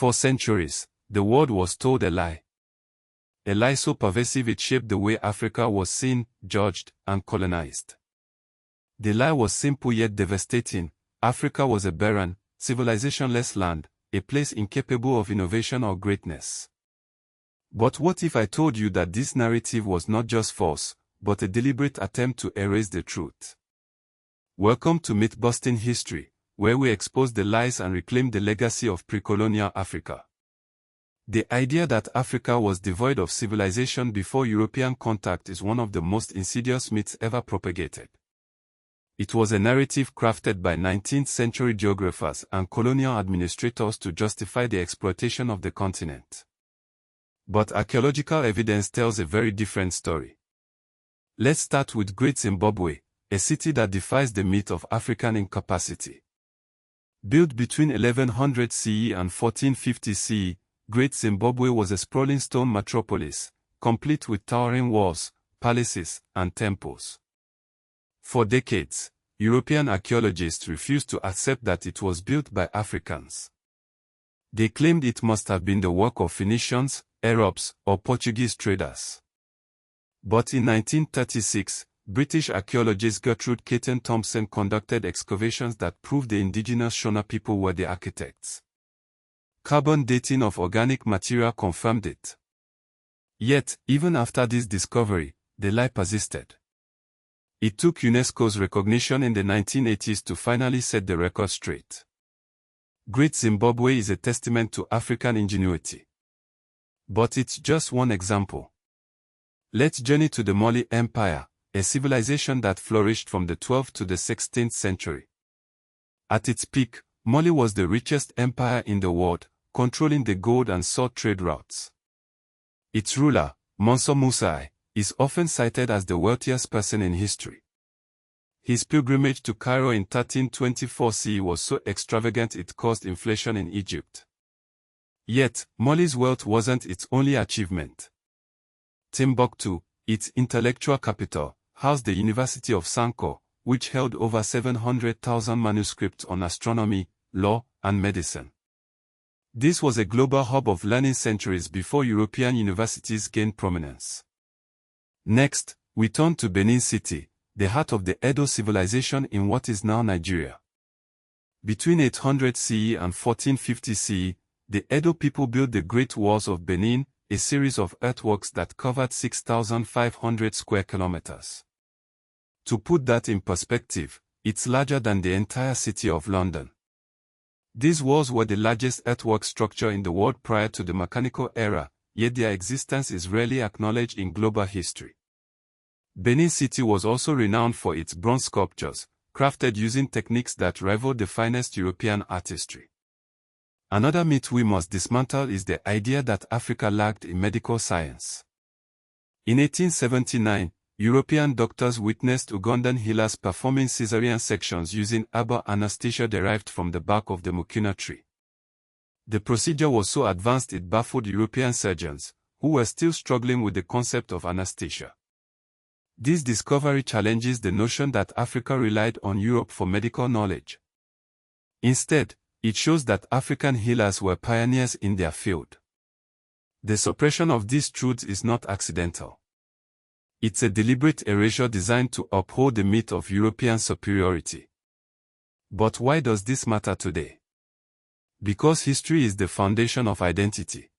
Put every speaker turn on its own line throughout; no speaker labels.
For centuries, the world was told a lie. A lie so pervasive it shaped the way Africa was seen, judged, and colonized. The lie was simple yet devastating. Africa was a barren, civilizationless land, a place incapable of innovation or greatness. But what if I told you that this narrative was not just false, but a deliberate attempt to erase the truth? Welcome to Myth-Busting History, where we expose the lies and reclaim the legacy of pre-colonial Africa. The idea that Africa was devoid of civilization before European contact is one of the most insidious myths ever propagated. It was a narrative crafted by 19th-century geographers and colonial administrators to justify the exploitation of the continent. But archaeological evidence tells a very different story. Let's start with Great Zimbabwe, a city that defies the myth of African incapacity. Built between 1100 CE and 1450 CE, Great Zimbabwe was a sprawling stone metropolis, complete with towering walls, palaces, and temples. For decades, European archaeologists refused to accept that it was built by Africans. They claimed it must have been the work of Phoenicians, Arabs, or Portuguese traders. But in 1936, British archaeologist Gertrude Caton Thompson conducted excavations that proved the indigenous Shona people were the architects. Carbon dating of organic material confirmed it. Yet, even after this discovery, the lie persisted. It took UNESCO's recognition in the 1980s to finally set the record straight. Great Zimbabwe is a testament to African ingenuity. But it's just one example. Let's journey to the Mali Empire, a civilization that flourished from the 12th to the 16th century. At its peak, Mali was the richest empire in the world, controlling the gold and salt trade routes. Its ruler, Manso Musa, is often cited as the wealthiest person in history. His pilgrimage to Cairo in 1324 CE was so extravagant it caused inflation in Egypt. Yet, Mali's wealth wasn't its only achievement. Timbuktu, its intellectual capital, housed the University of Sanko, which held over 700,000 manuscripts on astronomy, law, and medicine. This was a global hub of learning centuries before European universities gained prominence. Next, we turn to Benin City, the heart of the Edo civilization in what is now Nigeria. Between 800 CE and 1450 CE, the Edo people built the Great Walls of Benin, a series of earthworks that covered 6,500 square kilometers. To put that in perspective, it's larger than the entire city of London. These walls were the largest earthwork structure in the world prior to the mechanical era, yet their existence is rarely acknowledged in global history. Benin City was also renowned for its bronze sculptures, crafted using techniques that rival the finest European artistry. Another myth we must dismantle is the idea that Africa lagged in medical science. In 1879, European doctors witnessed Ugandan healers performing caesarean sections using herbal anesthesia derived from the bark of the mucuna tree. The procedure was so advanced it baffled European surgeons, who were still struggling with the concept of anesthesia. This discovery challenges the notion that Africa relied on Europe for medical knowledge. Instead, it shows that African healers were pioneers in their field. The suppression of these truths is not accidental. It's a deliberate erasure designed to uphold the myth of European superiority. But why does this matter today? Because history is the foundation of identity.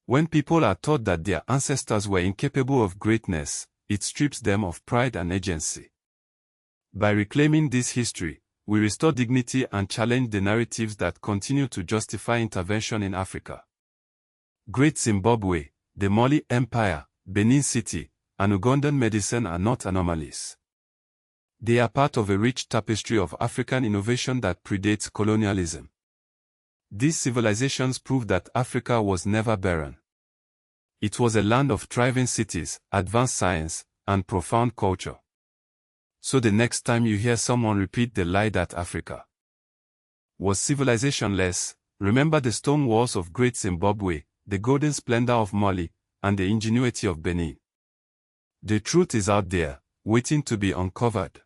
When people are taught that their ancestors were incapable of greatness, it strips them of pride and agency. By reclaiming this history, we restore dignity and challenge the narratives that continue to justify intervention in Africa. Great Zimbabwe, the Mali Empire, Benin City, and Ugandan medicine are not anomalies. They are part of a rich tapestry of African innovation that predates colonialism. These civilizations prove that Africa was never barren. It was a land of thriving cities, advanced science, and profound culture. So the next time you hear someone repeat the lie that Africa was civilizationless, remember the stone walls of Great Zimbabwe, the golden splendor of Mali, and the ingenuity of Benin. The truth is out there, waiting to be uncovered.